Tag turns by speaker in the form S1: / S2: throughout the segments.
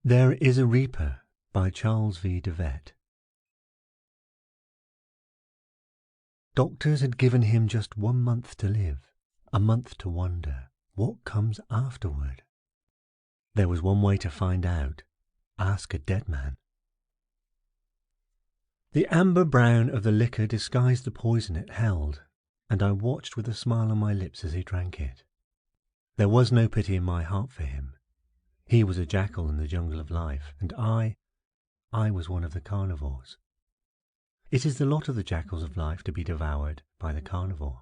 S1: There is a Reaper by Charles V. DeVette. Doctors had given him just 1 month to live, a month to wonder what comes afterward. There was one way to find out. Ask a dead man. The amber brown of the liquor disguised the poison it held, and I watched with a smile on my lips as he drank it. There was no pity in my heart for him. He was a jackal in the jungle of life, and I was one of the carnivores. It is the lot of the jackals of life to be devoured by the carnivore.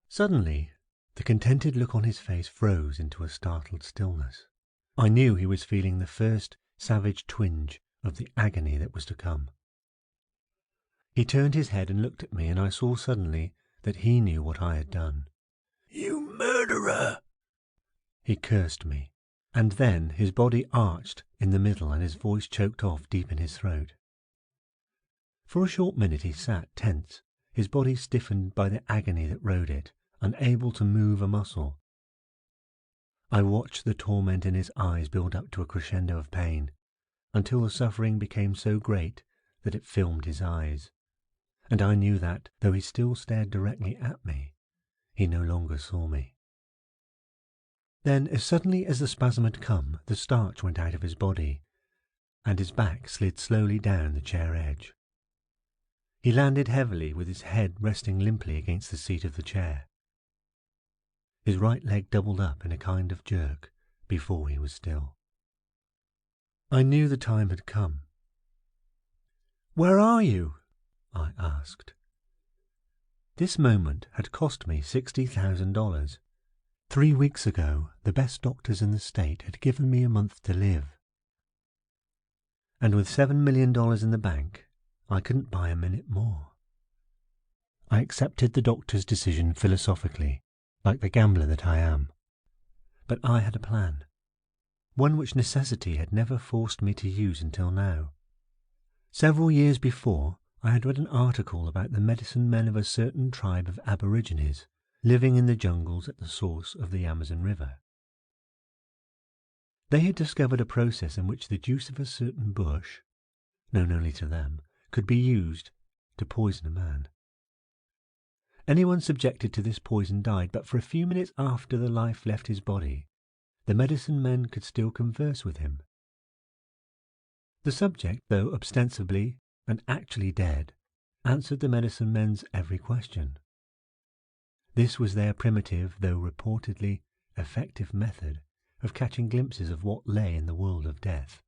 S1: Suddenly, the contented look on his face froze into a startled stillness. I knew he was feeling the first savage twinge of the agony that was to come. He turned his head and looked at me, and I saw suddenly that he knew what I had done. "You murderer!" He cursed me, and then his body arched in the middle and his voice choked off deep in his throat. For a short minute he sat tense, his body stiffened by the agony that rode it, unable to move a muscle. I watched the torment in his eyes build up to a crescendo of pain, until the suffering became so great that it filmed his eyes, and I knew that, though he still stared directly at me, he no longer saw me. Then, as suddenly as the spasm had come, the starch went out of his body, and his back slid slowly down the chair edge. He landed heavily with his head resting limply against the seat of the chair. His right leg doubled up in a kind of jerk before he was still. I knew the time had come. "Where are you?" I asked. This moment had cost me $60,000. 3 weeks ago, the best doctors in the state had given me a month to live. And with $7 million in the bank, I couldn't buy a minute more. I accepted the doctor's decision philosophically, like the gambler that I am. But I had a plan, one which necessity had never forced me to use until now. Several years before, I had read an article about the medicine men of a certain tribe of aborigines living in the jungles at the source of the Amazon River. They had discovered a process in which the juice of a certain bush, known only to them, could be used to poison a man. Anyone subjected to this poison died, but for a few minutes after the life left his body, the medicine men could still converse with him. The subject, though ostensibly and actually dead, answered the medicine men's every question. This was their primitive, though reportedly effective method of catching glimpses of what lay in the world of death.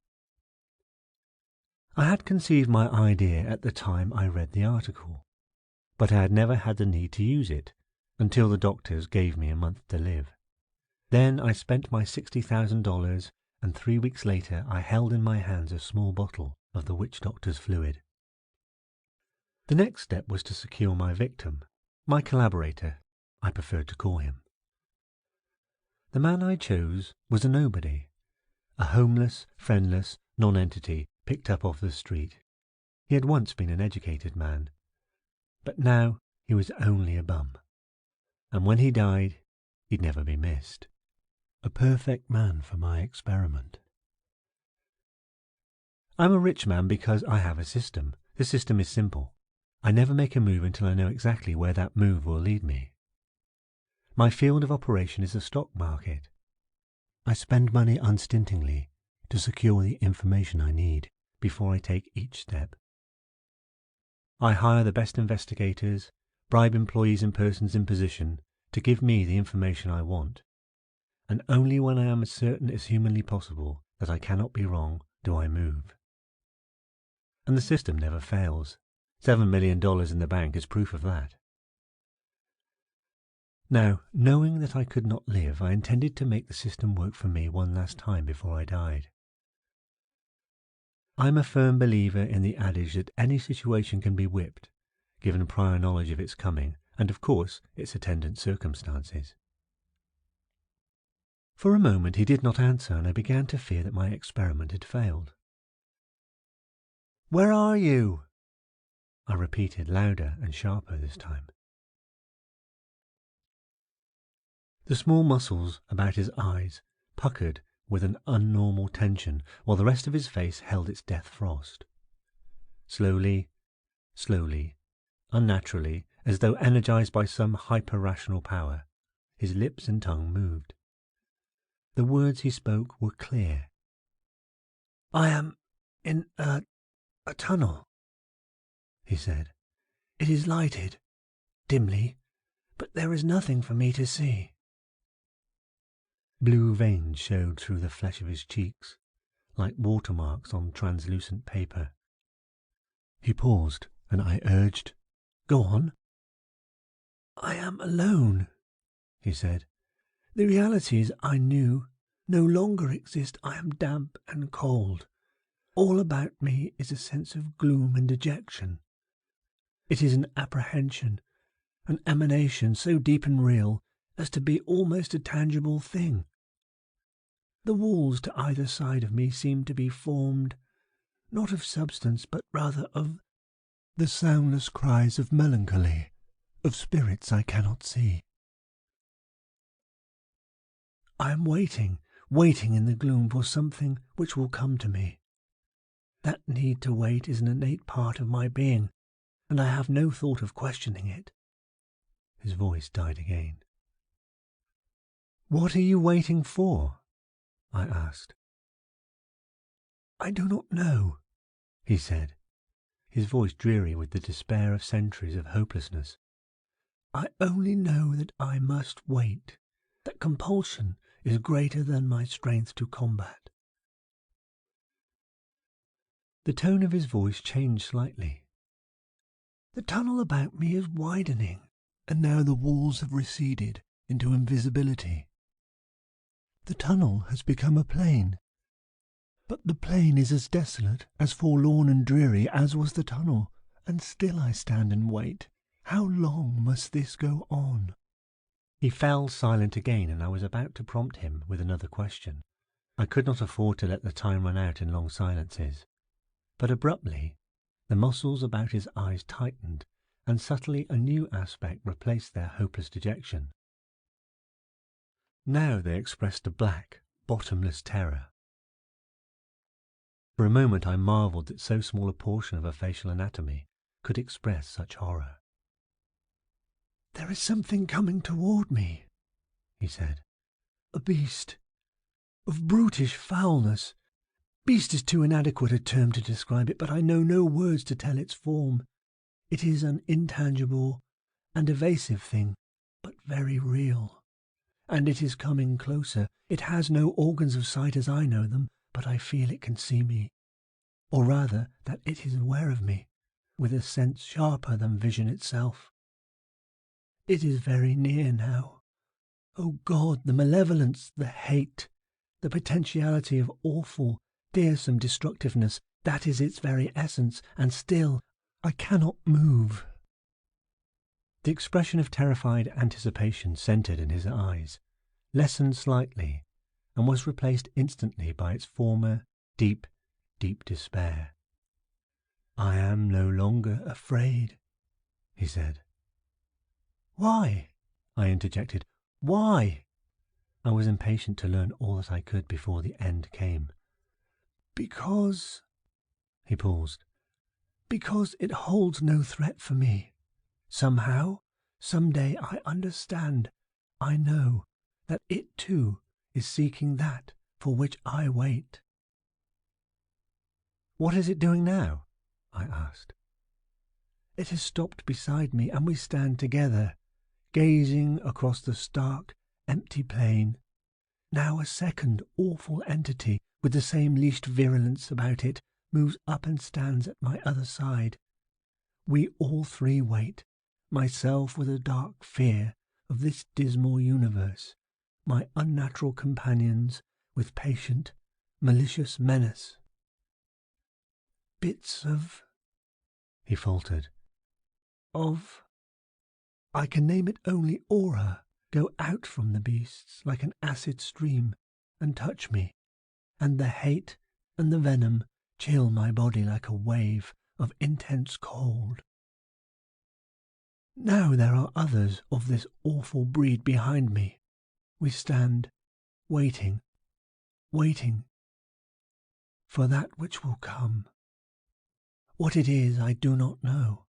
S1: I had conceived my idea at the time I read the article, but I had never had the need to use it until the doctors gave me a month to live. Then I spent my $60,000, and 3 weeks later I held in my hands a small bottle of the witch doctor's fluid. The next step was to secure my victim, my collaborator, I preferred to call him. The man I chose was a nobody, a homeless, friendless nonentity picked up off the street. He had once been an educated man, but now he was only a bum. And when he died, he'd never be missed. A perfect man for my experiment. I'm a rich man because I have a system. The system is simple. I never make a move until I know exactly where that move will lead me. My field of operation is the stock market. I spend money unstintingly to secure the information I need before I take each step. I hire the best investigators, bribe employees and persons in position to give me the information I want, and only when I am as certain as humanly possible that I cannot be wrong do I move. And the system never fails. $7 million in the bank is proof of that. Now, knowing that I could not live, I intended to make the system work for me one last time before I died. I'm a firm believer in the adage that any situation can be whipped, given prior knowledge of its coming, and of course its attendant circumstances. For a moment he did not answer, and I began to fear that my experiment had failed. "Where are you?" I repeated, louder and sharper this time. The small muscles about his eyes puckered with an unnormal tension, while the rest of his face held its death frost. Slowly, slowly, unnaturally, as though energized by some hyper-rational power, his lips and tongue moved. The words he spoke were clear. "I am in a tunnel," he said. "It is lighted, dimly, but there is nothing for me to see." Blue veins showed through the flesh of his cheeks, like watermarks on translucent paper. He paused, and I urged, "Go on." "I am alone," he said. "The realities I knew no longer exist. I am damp and cold. All about me is a sense of gloom and dejection. It is an apprehension, an emanation so deep and real as to be almost a tangible thing. The walls to either side of me seem to be formed, not of substance, but rather of the soundless cries of melancholy, of spirits I cannot see. I am waiting in the gloom for something which will come to me. That need to wait is an innate part of my being, and I have no thought of questioning it." His voice died again. "What are you waiting for?" I asked. "I do not know," he said, his voice dreary with the despair of centuries of hopelessness. "I only know that I must wait, that compulsion is greater than my strength to combat." The tone of his voice changed slightly. "The tunnel about me is widening, and now the walls have receded into invisibility. The tunnel has become a plain, but the plain is as desolate, as forlorn and dreary as was the tunnel, and still I stand and wait. How long must this go on?" He fell silent again, and I was about to prompt him with another question. I could not afford to let the time run out in long silences. But abruptly, the muscles about his eyes tightened, and subtly a new aspect replaced their hopeless dejection. Now they expressed a black, bottomless terror. For a moment I marvelled that so small a portion of a facial anatomy could express such horror. "There is something coming toward me," he said. "A beast, of brutish foulness. Beast is too inadequate a term to describe it, but I know no words to tell its form. It is an intangible and evasive thing, but very real. And it is coming closer. It has no organs of sight as I know them, but I feel it can see me, or rather that it is aware of me, with a sense sharper than vision itself. It is very near now. O God, the malevolence, the hate, the potentiality of awful, fearsome destructiveness, that is its very essence, and still I cannot move." The expression of terrified anticipation centred in his eyes, lessened slightly, and was replaced instantly by its former deep, deep despair. "I am no longer afraid," he said. "Why?" I interjected. "Why?" I was impatient to learn all that I could before the end came. "Because," he paused, "because it holds no threat for me. Somehow, some day I understand, I know, that it too is seeking that for which I wait." "What is it doing now?" I asked. "It has stopped beside me, and we stand together, gazing across the stark, empty plain. Now a second awful entity, with the same leashed virulence about it, moves up and stands at my other side. We all three wait, myself with a dark fear of this dismal universe, my unnatural companions with patient, malicious menace. Bits of," he faltered, "of, I can name it only aura, go out from the beasts like an acid stream and touch me, and the hate and the venom chill my body like a wave of intense cold. Now there are others of this awful breed behind me. We stand, waiting, waiting for that which will come. What it is, I do not know.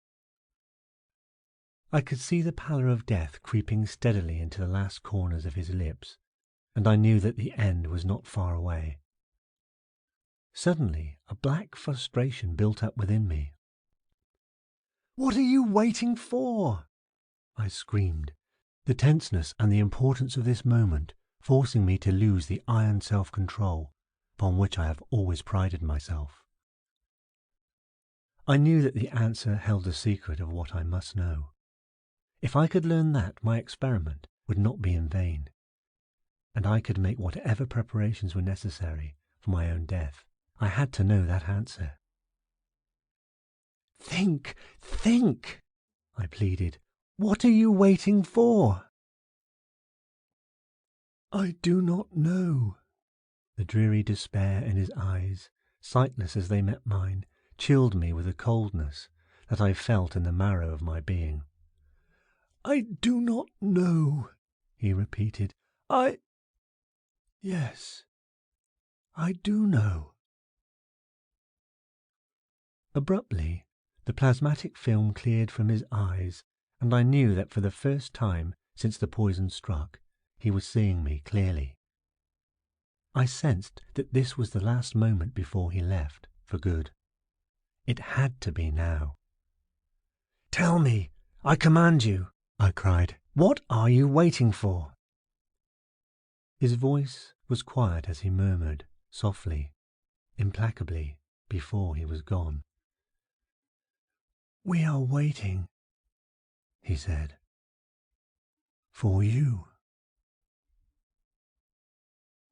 S1: I could see the pallor of death creeping steadily into the last corners of his lips, and I knew that the end was not far away. Suddenly, a black frustration built up within me. "What are you waiting for?" I screamed, the tenseness and the importance of this moment forcing me to lose the iron self-control upon which I have always prided myself. I knew that the answer held the secret of what I must know. If I could learn that, my experiment would not be in vain, and I could make whatever preparations were necessary for my own death. I had to know that answer. "Think, think!" I pleaded. "What are you waiting for?" "I do not know." The dreary despair in his eyes, sightless as they met mine, chilled me with a coldness that I felt in the marrow of my being. "I do not know," he repeated. Yes, I do know." Abruptly, the plasmatic film cleared from his eyes, and I knew that for the first time since the poison struck, he was seeing me clearly. I sensed that this was the last moment before he left, for good. It had to be now. "Tell me, I command you," I cried. "What are you waiting for?" His voice was quiet as he murmured, softly, implacably, before he was gone. "We are waiting," he said, "for you."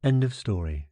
S1: End of story.